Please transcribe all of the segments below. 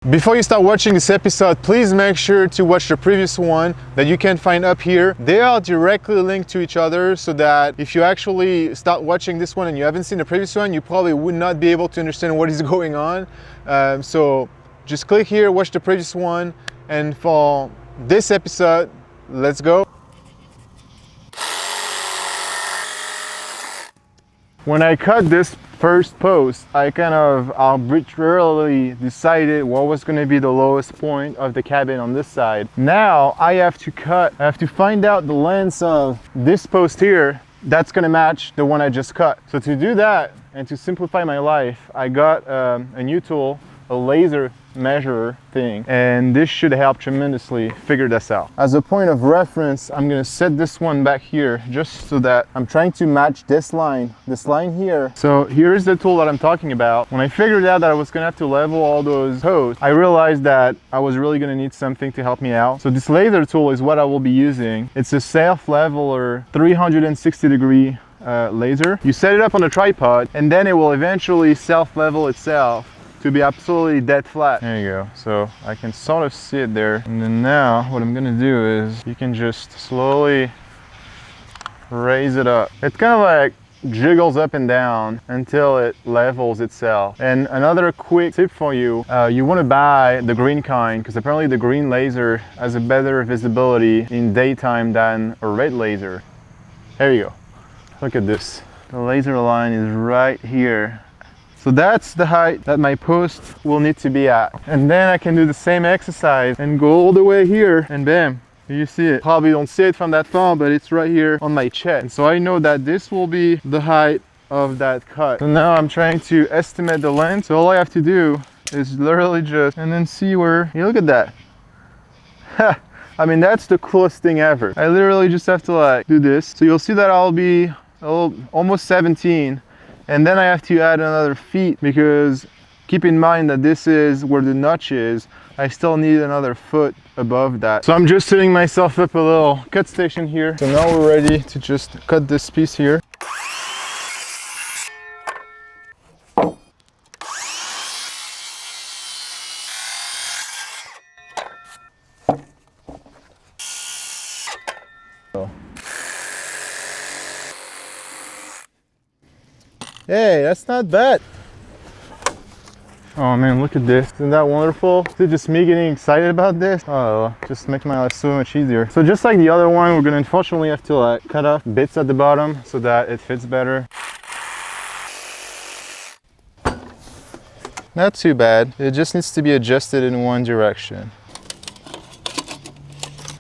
Before you start watching this episode, please make sure to watch the previous one that you can find up here. They are directly linked to each other, so that if you actually start watching this one and you haven't seen the previous one, you probably would not be able to understand what is going on. So just click here, watch the previous one, and for this episode, let's go. When I cut this first post, I kind of arbitrarily decided what was going to be the lowest point of the cabin on this side. Now I have to find out the length of this post here that's going to match the one I just cut. So to do that and to simplify my life, I got a new tool, a laser measurer thing, and this should help tremendously figure this out. As a point of reference, I'm going to set this one back here just so that I'm trying to match this line here. So here's the tool that I'm talking about. When I figured out that I was going to have to level all those posts, I realized that I was really going to need something to help me out. So this laser tool is what I will be using. It's a self-leveler 360-degree laser. You set it up on a tripod and then it will eventually self-level itself to be absolutely dead flat. There you go. So I can sort of see it there. And then now what I'm gonna do is you can just slowly raise it up. It kind of like jiggles up and down until it levels itself. And another quick tip for you, you want to buy the green kind, because apparently the green laser has a better visibility in daytime than a red laser. There you go. Look at this. The laser line is right here. So that's the height that my post will need to be at. And then I can do the same exercise and go all the way here, and bam, you see it. Probably don't see it from that far, but it's right here on my chest. And so I know that this will be the height of that cut. So now I'm trying to estimate the length. So all I have to do is literally just, and then see where, look at that. I mean, that's the coolest thing ever. I literally just have to like do this. So you'll see that I'll be almost 17. And then I have to add another feet, because keep in mind that this is where the notch is. I still need another foot above that. So I'm just setting myself up a little cut station here. So now we're ready to just cut this piece here. Hey, that's not bad. Oh man, look at this. Isn't that wonderful? Is it just me getting excited about this? Oh, just makes my life so much easier. So just like the other one, we're gonna unfortunately have to like cut off bits at the bottom so that it fits better. Not too bad. It just needs to be adjusted in one direction.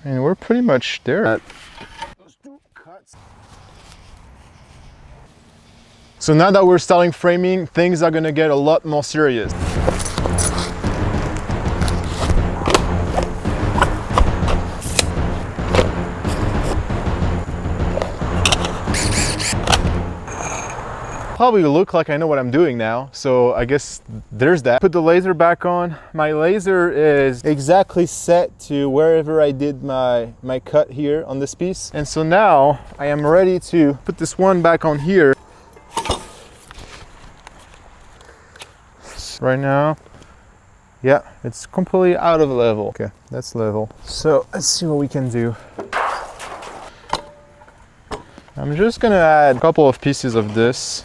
And we're pretty much there. So now that we're starting framing, things are gonna get a lot more serious. Probably look like I know what I'm doing now, so I guess there's that. Put the laser back on. My laser is exactly set to wherever I did my cut here on this piece. And so now I am ready to put this one back on here. Right now, yeah, it's completely out of level. Okay, that's level. So let's see what we can do. I'm just gonna add a couple of pieces of this.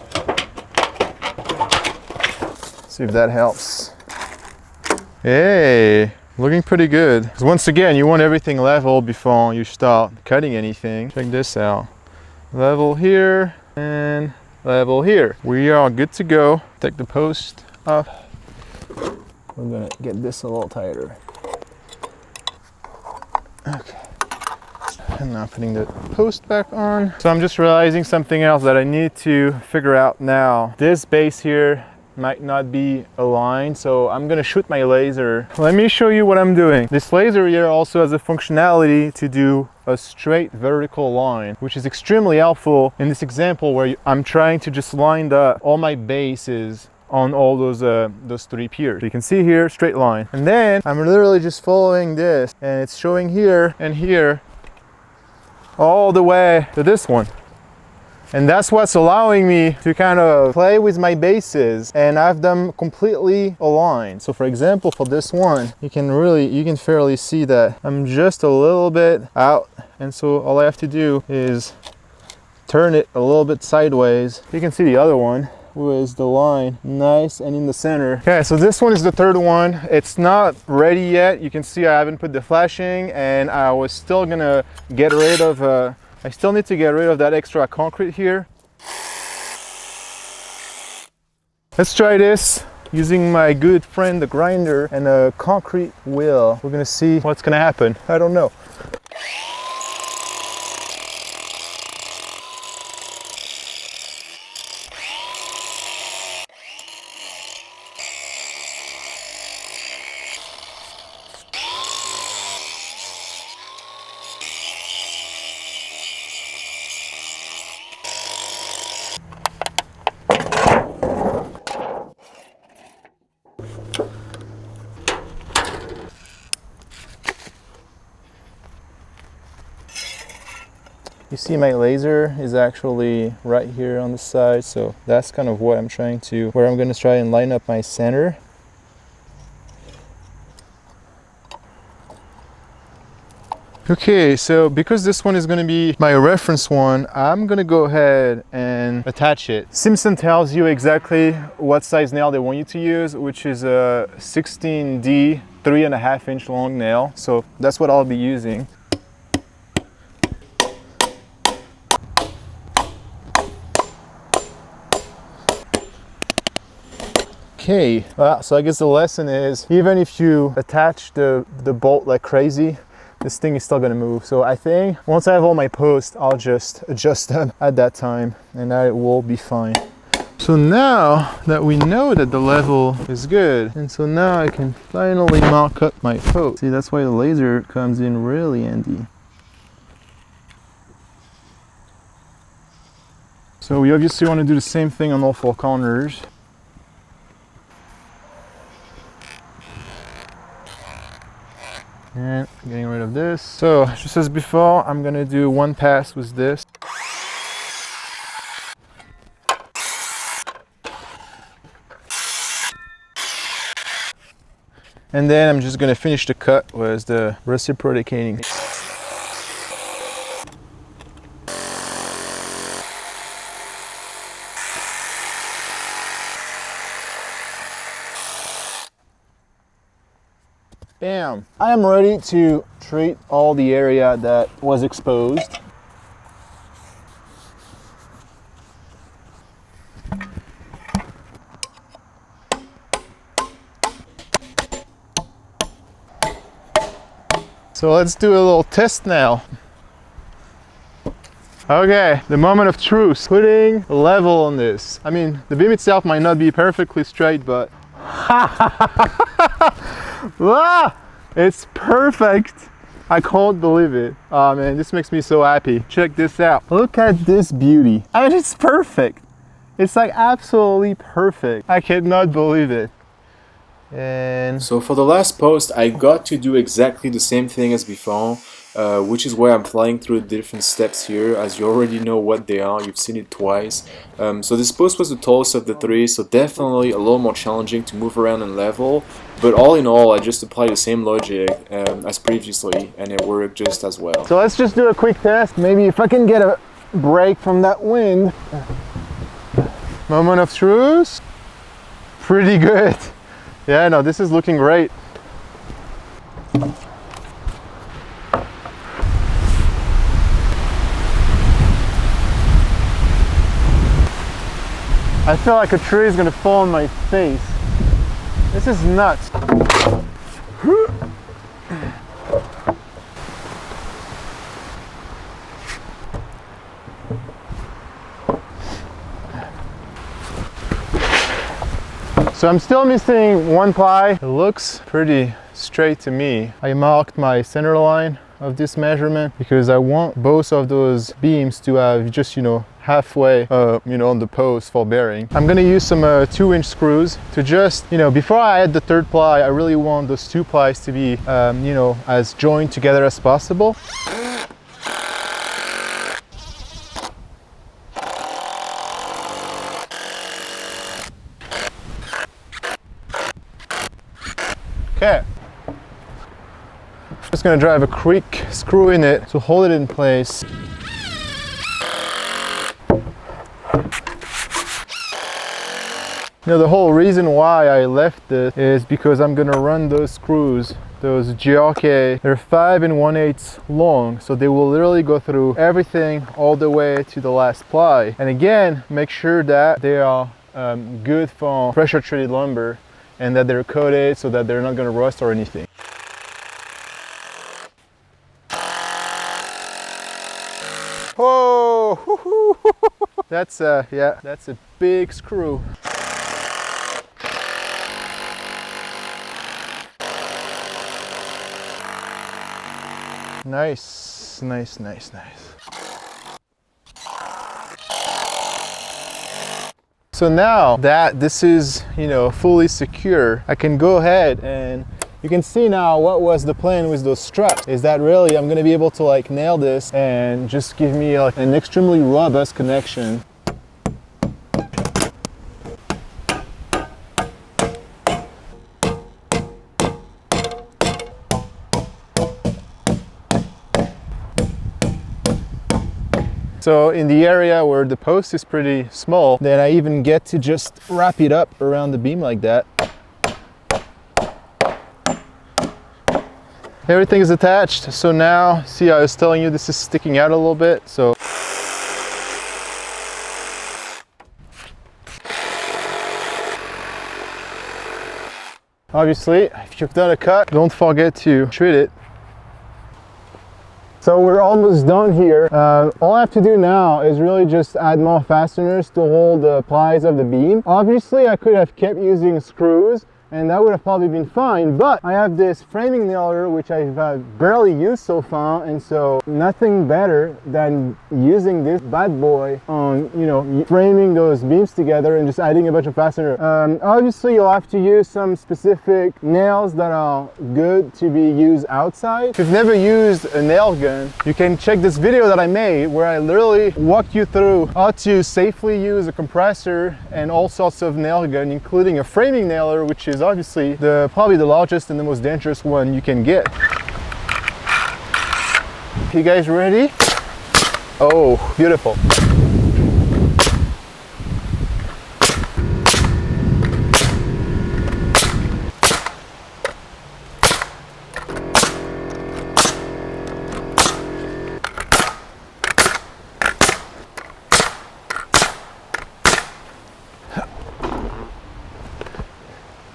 See if that helps. Hey, looking pretty good. 'Cause once again, you want everything level before you start cutting anything. Check this out. Level here and level here. We are good to go. Take the post off. We're gonna get this a little tighter. Okay. And now putting the post back on. So I'm just realizing something else that I need to figure out now. This base here might not be aligned, so I'm gonna shoot my laser. Let me show you what I'm doing. This laser here also has a functionality to do a straight vertical line, which is extremely helpful in this example where I'm trying to just line up all my bases on all those three piers. So you can see here, straight line. And then I'm literally just following this, and it's showing here and here all the way to this one. And that's what's allowing me to kind of play with my bases and have them completely aligned. So for example, for this one, you can fairly see that I'm just a little bit out. And so all I have to do is turn it a little bit sideways. You can see the other one with the line nice and in the center. Okay, so this one is the third one. It's not ready yet. You can see I haven't put the flashing, and I was still gonna get rid of I still need to get rid of that extra concrete here. Let's try this using my good friend the grinder and a concrete wheel. We're gonna see what's gonna happen. I don't know. You see my laser is actually right here on the side, so that's kind of what I'm trying to, where I'm gonna try and line up my center. Okay, so because this one is going to be my reference one, I'm going to go ahead and attach it. Simpson tells you exactly what size nail they want you to use, which is a 16D 3.5 inch long nail. So that's what I'll be using. Okay, so I guess the lesson is, even if you attach the bolt like crazy, this thing is still gonna move. So I think once I have all my posts, I'll just adjust them at that time and that will be fine. So now that we know that the level is good, and so now I can finally mark up my post. See, that's why the laser comes in really handy. So we obviously want to do the same thing on all four corners. And getting rid of this. So just as before, I'm gonna do one pass with this. And then I'm just gonna finish the cut with the reciprocating. Bam! I am ready to treat all the area that was exposed. So let's do a little test now. Okay, the moment of truth. Putting a level on this. I mean, the beam itself might not be perfectly straight, but ah, it's perfect. I can't believe it. Oh man, this makes me so happy. Check this out. Look at this beauty. I mean, it's perfect. It's like absolutely perfect. I cannot believe it. And so for the last post, I got to do exactly the same thing as before, which is where I'm flying through the different steps here, as you already know what they are. You've seen it twice. So this post was the tallest of the three, so definitely a little more challenging to move around and level. But all in all, I just applied the same logic as previously, and it worked just as well. So let's just do a quick test. Maybe if I can get a break from that wind. Moment of truth. Pretty good. Yeah, no, this is looking great. I feel like a tree is gonna fall on my face. This is nuts. So I'm still missing one ply. It looks pretty straight to me. I marked my center line of this measurement because I want both of those beams to have just, halfway, on the post for bearing. I'm gonna use some 2-inch screws to just, before I add the third ply, I really want those two plies to be, as joined together as possible. Just gonna drive a quick screw in it to hold it in place. Now the whole reason why I left this is because I'm gonna run those screws, those GRK, they're 5 1/8 long, so they will literally go through everything all the way to the last ply. And again, make sure that they are good for pressure treated lumber and that they're coated so that they're not gonna rust or anything. Whoa! That's yeah, that's a big screw. Nice, nice, nice, nice. So now that this is, you know, fully secure, I can go ahead and you can see now what was the plan with those struts. Is that really I'm gonna be able to like nail this and just give me like an extremely robust connection. So in the area where the post is pretty small, then I even get to just wrap it up around the beam like that. Everything is attached. So now, see, I was telling you this is sticking out a little bit. So obviously, if you've done a cut, don't forget to treat it. So we're almost done here. All I have to do now is really just add more fasteners to hold the plies of the beam. Obviously, I could have kept using screws and that would have probably been fine, but I have this framing nailer which I've barely used so far, and so nothing better than using this bad boy on, you know, framing those beams together and just adding a bunch of fasteners. Obviously you'll have to use some specific nails that are good to be used outside. If you've never used a nail gun, you can check this video that I made where I literally walked you through how to safely use a compressor and all sorts of nail gun, including a framing nailer, which is obviously probably the largest and the most dangerous one you can get. You guys ready? Oh, beautiful.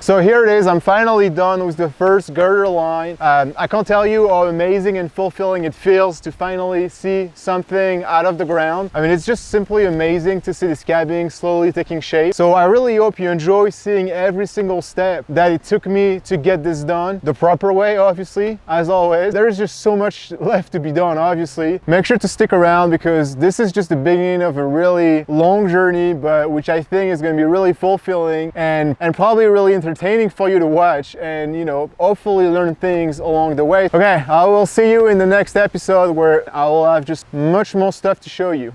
So here it is, I'm finally done with the first girder line. I can't tell you how amazing and fulfilling it feels to finally see something out of the ground. I mean, it's just simply amazing to see this cabin slowly taking shape. So I really hope you enjoy seeing every single step that it took me to get this done the proper way, obviously, as always. There's just so much left to be done, obviously. Make sure to stick around because this is just the beginning of a really long journey, but which I think is gonna be really fulfilling and probably really entertaining for you to watch and, you know, hopefully learn things along the way. Okay, I will see you in the next episode where I will have just much more stuff to show you.